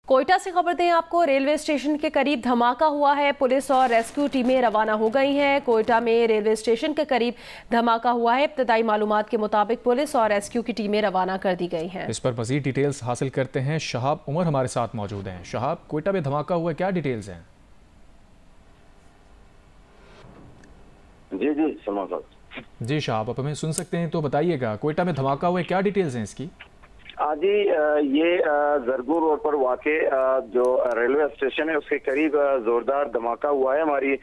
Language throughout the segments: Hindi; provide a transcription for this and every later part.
कोयटा से खबर दें आपको, रेलवे स्टेशन के करीब धमाका हुआ है। पुलिस और रेस्क्यू टीमें रवाना हो गई हैं। कोयटा में रेलवे स्टेशन के करीब धमाका हुआ है। इब्तदाई मालूमात के मुताबिक पुलिस और रेस्क्यू की टीमें रवाना कर दी गई हैं। इस पर मजीद डिटेल्स हासिल करते हैं। शहाब उमर हमारे साथ मौजूद हैं। शहाब, कोयटा में धमाका हुआ, क्या डिटेल्स हैं? जी सलमान साहब। जी शहाब, आप हमें सुन सकते हैं तो बताइएगा, कोयटा में धमाका हुआ है, क्या डिटेल्स हैं इसकी? जी, ये जरगू रोड पर वाक़े जो रेलवे स्टेशन है उसके करीब जोरदार धमाका हुआ है। हमारी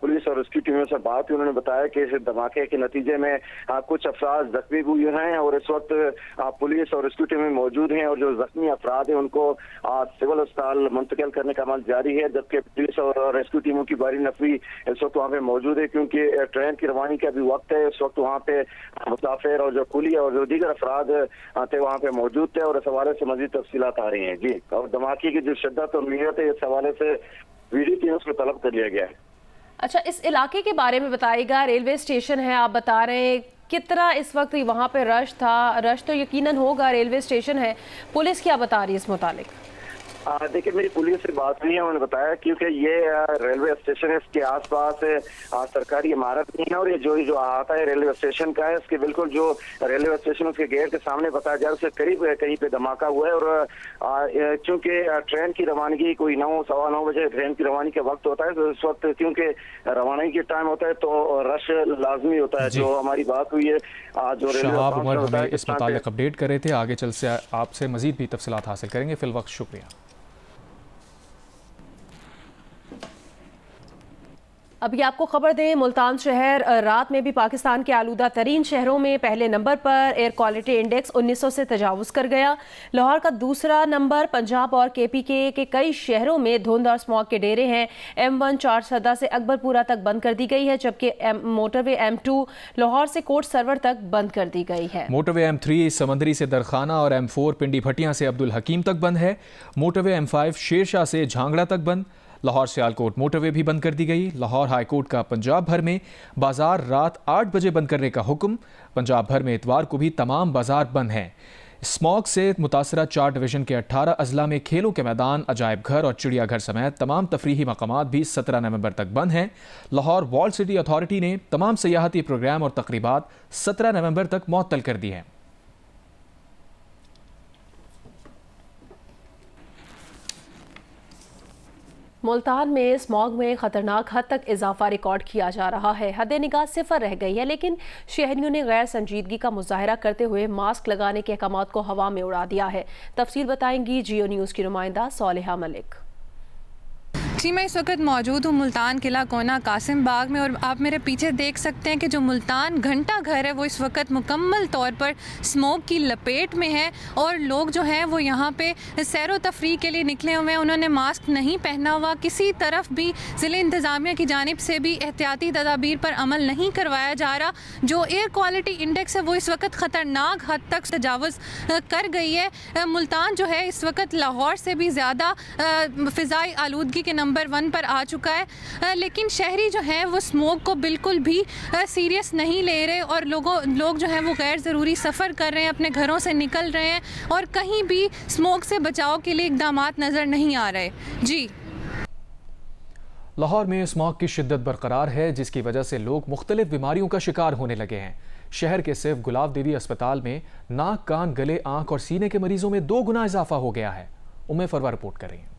पुलिस और रेस्क्यू टीमों से बात हुई, उन्होंने बताया कि इस धमाके के नतीजे में कुछ अफराद जख्मी हुए हैं और इस वक्त पुलिस और रेस्क्यू टीमें मौजूद हैं और जो जख्मी अफराद हैं उनको सिविल अस्पताल मुंतकिल करने का अमल जारी है, जबकि पुलिस और रेस्क्यू टीमों की भारी नफरी इस वक्त वहाँ पे मौजूद है, क्योंकि ट्रेन की रवानी का भी वक्त है। इस वक्त वहाँ पे मुसाफिर और जो कुली और जो दीगर अफराद थे वहाँ पे मौजूद थे और इस हवाले से मजीद तफसीलात आ रही हैं। जी, और धमाके की जो शिद्दत और नीयत है, इस हवाले से वीडियो टीम को तलब कर लिया गया है। अच्छा, इस इलाके के बारे में बताइएगा। रेलवे स्टेशन है, आप बता रहे हैं, कितना इस वक्त वहाँ पे रश था? रश तो यकीनन होगा, रेलवे स्टेशन है। पुलिस क्या बता रही है इस मुतालिक? देखिए, मेरी पुलिस से बात हुई है, उन्होंने बताया क्योंकि ये रेलवे स्टेशन है, इसके आसपास सरकारी इमारत नहीं है और ये जो आता है रेलवे स्टेशन का है, इसके बिल्कुल जो रेलवे स्टेशन उसके गेट के सामने बताया जाए उसके करीब कहीं पे धमाका हुआ है। और चूंकि ट्रेन की रवानगी कोई 9-9:15 बजे ट्रेन की रवानगी का वक्त होता है, तो इस वक्त क्योंकि रवानगी के टाइम होता है तो रश लाजमी होता है। जो हमारी बात हुई है, जो शहाब उमर हमें इस मुतालिक अपडेट कर रहे थे। आगे चल से आपसे मजीद भी तफसीलात हासिल करेंगे। फिल वक्त शुक्रिया। अभी आपको खबर दें, मुल्तान शहर रात में भी पाकिस्तान के आलूदा तरीन शहरों में पहले नंबर पर एयर क्वालिटी इंडेक्स 1900 से तजावुज कर गया। लाहौर का दूसरा नंबर। पंजाब और KPK के कई शहरों में धुंध और स्मॉग के डेरे हैं। M1 4 से अकबरपुरा तक बंद कर दी गई है, जबकि मोटरवे M2 लाहौर से कोट सरवर तक बंद कर दी गई है। मोटरवे M3 समंदरी से दरखाना और M4 पिंडी भटियां से अब्दुल हकीम तक बंद है। मोटरवे M5 शेरशाह से झांगड़ा तक बंद। लाहौर सियालकोट मोटरवे भी बंद कर दी गई। लाहौर हाईकोर्ट का पंजाब भर में बाजार रात 8 बजे बंद करने का हुक्म। पंजाब भर में इतवार को भी तमाम बाजार बंद हैं। स्मॉग से मुतासरा 4 डिवीजन के 18 अजला में खेलों के मैदान, अजायब घर और चिड़ियाघर समेत तमाम तफरीही मकामात भी 17 नवंबर तक बंद हैं। लाहौर वॉल्ड सिटी अथॉरिटी ने तमाम सियाहती प्रोग्राम और तकरीबात 17 नवंबर तक मुअत्तल कर दी हैं। मुल्तान में स्मॉग में खतरनाक हद तक इजाफा रिकॉर्ड किया जा रहा है। हद निगाह 0 रह गई है, लेकिन शहरियों ने गैर संजीदगी का मुजाहरा करते हुए मास्क लगाने के अहकामात को हवा में उड़ा दिया है। तफसील बताएंगी जियो न्यूज़ की नुमाइंदा सोलेहा मलिक। जी, मैं इस वक्त मौजूद हूँ मुल्तान किला कोना कासिम बाग में और आप मेरे पीछे देख सकते हैं कि जो मुल्तान घंटा घर है वो इस वक्त मुकम्मल तौर पर स्मोक की लपेट में है और लोग जो हैं वो यहाँ पे सैर व तफरीह के लिए निकले हुए हैं। उन्होंने मास्क नहीं पहना हुआ। किसी तरफ भी ज़िले इंतज़ामिया की जानिब से भी एहतियाती तदाबीर पर अमल नहीं करवाया जा रहा। जो एयर क्वालिटी इंडेक्स है वो इस वक्त ख़तरनाक हद तक तजावुज़ कर गई है। मुल्तान जो है इस वक्त लाहौर से भी ज़्यादा फ़िज़ाई आलूदगी के नंबर 1 पर आ चुका है, लेकिन शहरी जो हैं वो स्मोक को बिल्कुल भी सीरियस नहीं ले रहे और लोग जो हैं वो गैर ज़रूरी सफ़र कर रहे हैं, अपने घरों से निकल रहे हैं और कहीं भी स्मोक से बचाव के लिए इक़दामात नज़र नहीं आ रहे। जी, लाहौर में स्मॉग की शिद्दत बरकरार है, जिसकी वजह से लोग मुख्तलिफ बीमारियों का शिकार होने लगे हैं। शहर के सिर्फ गुलाब देवी अस्पताल में नाक, कान, गले, आँख और सीने के मरीजों में 2 गुना इजाफा हो गया है। उम्मे फरवा रिपोर्ट कर रही हैं।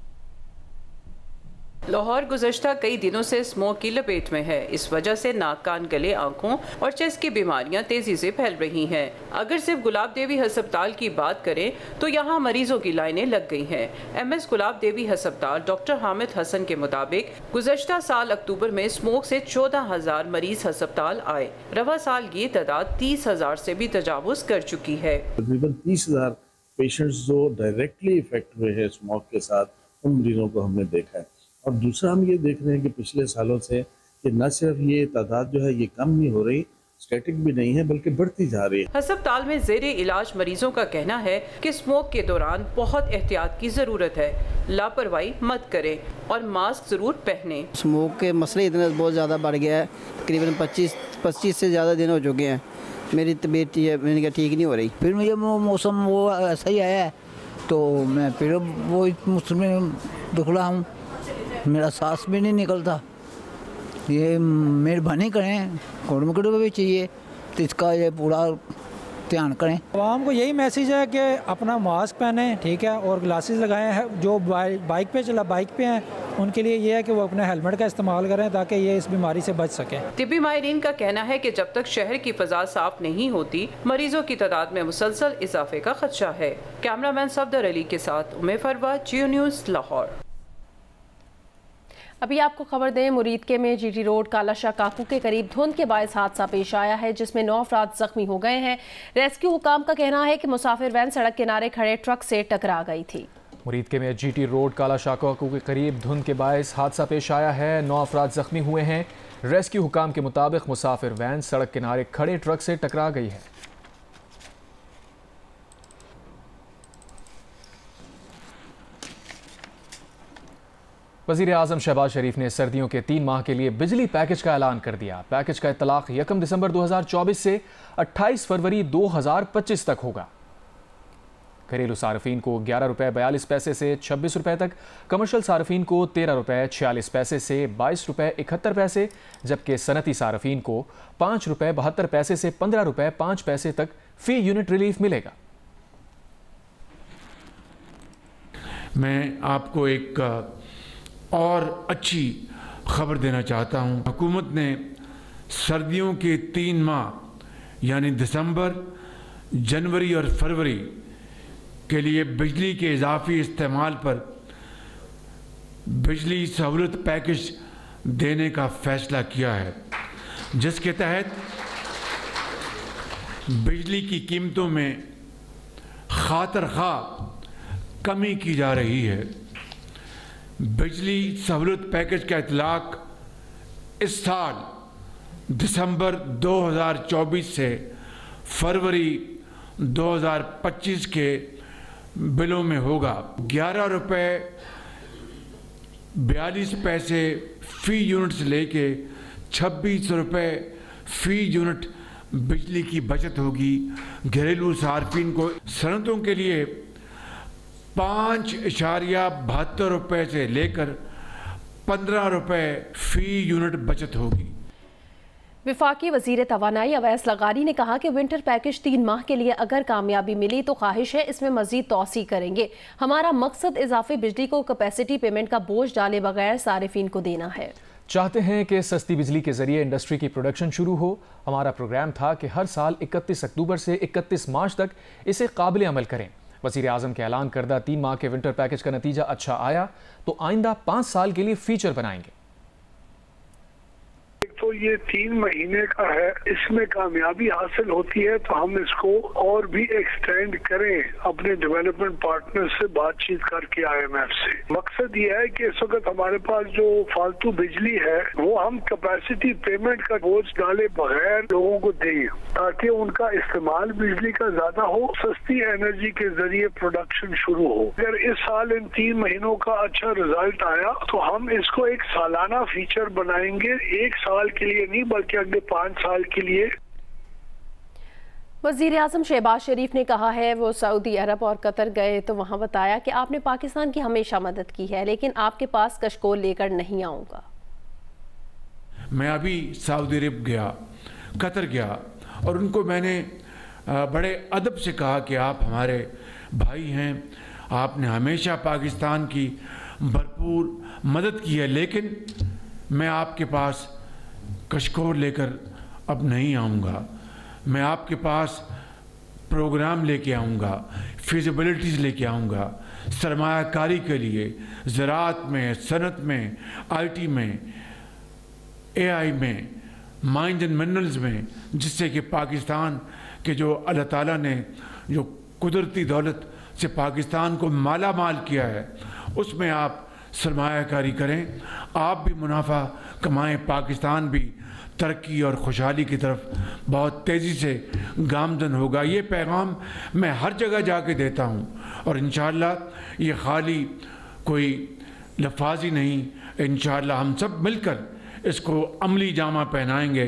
लाहौर गुज़श्ता कई दिनों से स्मोक की लपेट में है। इस वजह से नाक, कान, गले, आंखों और चेस्ट की बीमारियां तेजी से फैल रही हैं। अगर सिर्फ गुलाब देवी अस्पताल की बात करें तो यहाँ मरीजों की लाइनें लग गई हैं। MS गुलाब देवी अस्पताल डॉक्टर हामिद हसन के मुताबिक गुज़श्ता साल अक्टूबर में स्मोक से 14,000 मरीज अस्पताल आए। रवा साल ये तादाद 30,000 से भी तजावुज़ कर चुकी है। तकरीबन 30,000 पेशेंट्स जो डायरेक्टली इफेक्ट हुए हैं स्मोक के साथ, उन मरीजों को हमने देखा है। और दूसरा हम ये देख रहे हैं कि पिछले सालों से कि न सिर्फ ये तादाद जो है ये कम नहीं हो रही, स्टैटिक भी नहीं है, बल्कि बढ़ती जा रही है। अस्पताल में ज़ेरे इलाज मरीजों का कहना है कि स्मोक के दौरान बहुत एहतियात की ज़रूरत है। लापरवाही मत करें और मास्क ज़रूर पहने। स्मोक के मसले इतने बहुत ज़्यादा बढ़ गया है, तकरीबन 25 से ज़्यादा दिन हो चुके हैं। मेरी तबीयत मैंने कहा ठीक नहीं हो रही। फिर मुझे मौसम वो सही आया है तो मैं फिर वो उसमें दुखड़ा हूँ, मेरा सांस भी नहीं निकलता। ये मेहरबानी करें, गवर्नमेंट को भी चाहिए तो इसका ये पूरा ध्यान करें। आवाम को यही मैसेज है कि अपना मास्क पहने, ठीक है, और ग्लासेस लगाएं हैं। जो बाइक पे हैं उनके लिए ये है कि वो अपने हेलमेट का इस्तेमाल करें ताकि ये इस बीमारी से बच सकें। तिब्बी माहिरीन का कहना है कि जब तक शहर की फ़ज़ा साफ नहीं होती, मरीजों की तादाद में मुसलसल इजाफे का खदशा है। कैमरामैन सफदर अली के साथ उमे फरवा, जियो न्यूज़, लाहौर। अभी आपको खबर दें, मुरीदके में जीटी रोड कालाशाह काकू के करीब धुंध के बायस हादसा पेश आया है जिसमें 9 अफराद जख्मी हो गए हैं। रेस्क्यू हुकाम का कहना है कि मुसाफिर वैन सड़क किनारे खड़े ट्रक से टकरा गई थी। मुरीदके में जीटी रोड कालाशाह काकू के करीब धुंध के बायस हादसा पेश आया है। 9 अफराद जख्मी हुए हैं। रेस्क्यू हुकाम के मुताबिक मुसाफिर वैन सड़क किनारे खड़े ट्रक से टकरा गई है। वज़ीर आज़म शहबाज शरीफ ने सर्दियों के 3 माह के लिए बिजली पैकेज का ऐलान कर दिया। पैकेज का इतलाक 1 दिसंबर 2024 से 28 फरवरी 2025 तक होगा। घरेलू सार्फिन को 11 रुपये 42 पैसे से 26 रुपये तक, कमर्शियल सार्फिन को 13 रुपये 46 पैसे से 22 रुपये 71 पैसे, जबकि सनती सार्फिन को 5 रुपये 72 पैसे से 15 रुपये 5 पैसे तक फी यूनिट रिलीफ मिलेगा। मैं आपको एक और अच्छी खबर देना चाहता हूं। हुकूमत ने सर्दियों के 3 माह यानी दिसंबर, जनवरी और फरवरी के लिए बिजली के इजाफी इस्तेमाल पर बिजली सहूलत पैकेज देने का फैसला किया है, जिसके तहत बिजली की कीमतों में खातर खा कमी की जा रही है। बिजली सहूलत पैकेज का इतलाक इस साल दिसंबर 2024 से फरवरी 2025 के बिलों में होगा। 11 रुपये 42 पैसे फी यूनिट से लेके 26 रुपये फी यूनिट बिजली की बचत होगी। घरेलू सार्फिन को सनतों के लिए 5.72 रुपये से लेकर 15 रुपये फी यूनिट बचत होगी। विफाकी वजीर तवानाई अवैस लगारी ने कहा कि विंटर पैकेज 3 माह के लिए अगर कामयाबी मिली तो ख्वाहिश है इसमें मजीद तोसी करेंगे। हमारा मकसद इजाफी बिजली को कैपेसिटी पेमेंट का बोझ डाले बगैर सारिफिन को देना है। चाहते हैं कि सस्ती बिजली के जरिए इंडस्ट्री की प्रोडक्शन शुरू हो। हमारा प्रोग्राम था कि हर साल 31 अक्टूबर से 31 मार्च तक इसे काबिल अमल करें। वज़ीर आज़म के ऐलान करदा 3 माह के विंटर पैकेज का नतीजा अच्छा आया तो आइंदा 5 साल के लिए फीचर बनाएंगे। तो ये 3 महीने का है, इसमें कामयाबी हासिल होती है तो हम इसको और भी एक्सटेंड करें अपने डेवलपमेंट पार्टनर से बातचीत करके IMF से। मकसद ये है कि इस वक्त हमारे पास जो फालतू बिजली है वो हम कैपेसिटी पेमेंट का बोझ डाले बगैर लोगों को दें ताकि उनका इस्तेमाल बिजली का ज्यादा हो, सस्ती एनर्जी के जरिए प्रोडक्शन शुरू हो। अगर इस साल इन 3 महीनों का अच्छा रिजल्ट आया तो हम इसको एक सालाना फीचर बनाएंगे, 1 साल के लिए नहीं बल्कि अगले 5 साल के लिए। वज़ीर आज़म शहबाज शरीफ ने कहा है वो सऊदी अरब और कतर गए तो वहाँ बताया कि आपने पाकिस्तान की हमेशा मदद की है लेकिन आपके पास कशकोल लेकर नहीं आऊँगा। मैं अभी सऊदी अरब गया, कतर गया और उनको मैंने बड़े अदब से कहा कि आप हमारे भाई हैं, आपने हमेशा पाकिस्तान की भरपूर मदद की है, लेकिन मैं आपके पास कशकोर लेकर अब नहीं आऊँगा। मैं आपके पास प्रोग्राम लेके आऊँगा, फिजिबिलिटीज़ लेके आऊँगा सरमायाकारी के लिए, ज़राअत में, सनत में, IT में, AI में, माइंस एंड मिनरल्स में, जिससे कि पाकिस्तान के जो अल्लाह ताला ने जो कुदरती दौलत से पाकिस्तान को माला माल किया है उसमें आप सरमायाकारी करें, आप भी मुनाफा कमाएं, पाकिस्तान भी तरक्की और खुशहाली की तरफ बहुत तेज़ी से गामजन होगा। ये पैगाम मैं हर जगह जाके देता हूँ और इंशाअल्लाह ये खाली कोई लफाजी नहीं, इंशाअल्लाह हम सब मिलकर इसको अमली जामा पहनाएंगे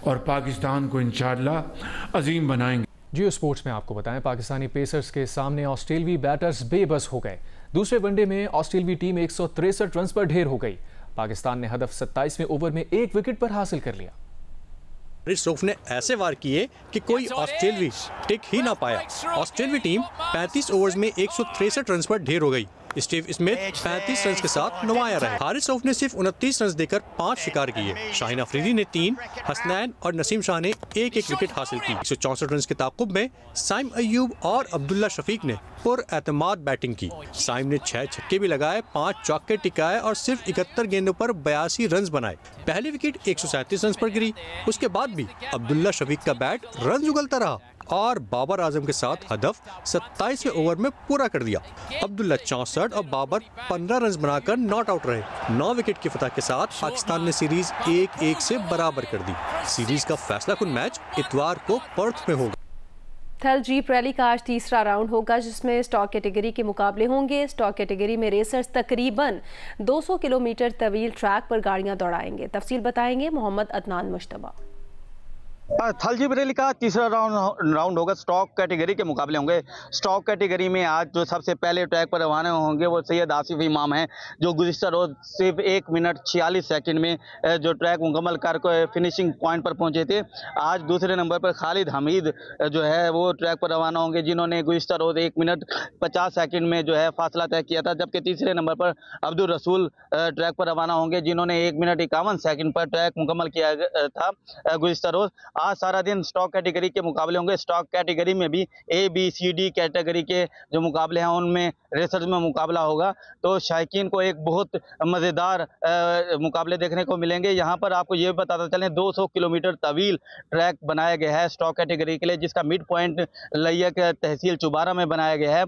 और पाकिस्तान को इंशाअल्लाह अजीम बनाएंगे। जियो स्पोर्ट्स में आपको बताएं, पाकिस्तानी पेसर्स के सामने ऑस्ट्रेलियाई बैटर्स बेबस हो गए। दूसरे वनडे में ऑस्ट्रेलियाई टीम 163 रन पर ढेर हो गई। पाकिस्तान ने हदफ 27वें ओवर में 1 विकेट पर हासिल कर लिया। हारिस रऊफ ने ऐसे वार किए कि कोई ऑस्ट्रेलियाई टिक ही ना पाया। ऑस्ट्रेलियाई टीम 35 ओवर्स में 163 रन पर ढेर हो गई। स्टीव स्मिथ 35 रन के साथ नुमाया रहे। हारिस रऊफ ने सिर्फ 29 रन देकर 5 शिकार किए। शाहीन अफरीदी ने 3, हसनैन और नसीम शाह ने 1-1 विकेट हासिल की। 164 रन के ताकुब में साइम अयूब और अब्दुल्ला शफीक ने पुरएतमाद बैटिंग की। साइम ने 6 छक्के भी लगाए, 5 चौके टिकाए और सिर्फ 71 गेंदों पर 82 रन बनाए। पहली विकेट 137 रन पर गिरी। उसके बाद भी अब्दुल्ला शफीक का बैट रन उगलता रहा और बाबर आजम के साथ हदफ 27वें ओवर में पूरा कर दिया। अब्दुल्ला 64 और बाबर 15 रन बनाकर नॉट आउट रहे। 9 विकेट की फतह के साथ पाकिस्तान ने सीरीज 1-1 से बराबर कर दी। सीरीज का फैसलाकुन मैच इतवार को पर्थ में होगा। थल जीप रैली का आज तीसरा राउंड होगा, जिसमें स्टॉक कैटेगरी के मुकाबले होंगे। स्टॉक कैटेगरी में रेसर्स तकरीबन 200 किलोमीटर तवील ट्रैक पर गाड़ियां दौड़ाएंगे। तफसील बताएंगे मोहम्मद अदनान मुश्तबा। थल जीप रैली का तीसरा राउंड होगा। स्टॉक कैटेगरी के मुकाबले होंगे। स्टॉक कैटेगरी में आज जो सबसे पहले ट्रैक पर रवाना होंगे वो सैयद आसिफ इमाम हैं, जो गुज़िश्ता रोज सिर्फ 1 मिनट 46 सेकंड में जो ट्रैक मुकम्मल कर फिनिशिंग पॉइंट पर पहुंचे थे। आज दूसरे नंबर पर खालिद हमीद जो है वो ट्रैक पर रवाना होंगे, जिन्होंने गुज़िश्ता रोज 1 मिनट 50 सेकंड में जो है फासला तय किया था। जबकि तीसरे नंबर पर अब्दुल रसूल ट्रैक पर रवाना होंगे, जिन्होंने 1 मिनट 51 सेकंड पर ट्रैक मुकम्मल किया था गुज़िश्ता रोज। आज सारा दिन स्टॉक कैटेगरी के मुकाबले होंगे। स्टॉक कैटेगरी में भी A-B-C-D कैटेगरी के जो मुकाबले हैं उनमें रेसर्स में मुकाबला होगा। तो शायकीन को एक बहुत मज़ेदार मुकाबले देखने को मिलेंगे। यहाँ पर आपको ये बताता चलें 200 किलोमीटर तवील ट्रैक बनाया गया है स्टॉक कैटेगरी के लिए, जिसका मिड पॉइंट लैयक तहसील चुबारा में बनाया गया है,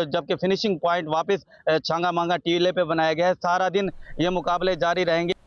जबकि फिनिशिंग पॉइंट वापस छांगा मांगा टीले पे बनाया गया है। सारा दिन ये मुकाबले जारी रहेंगे।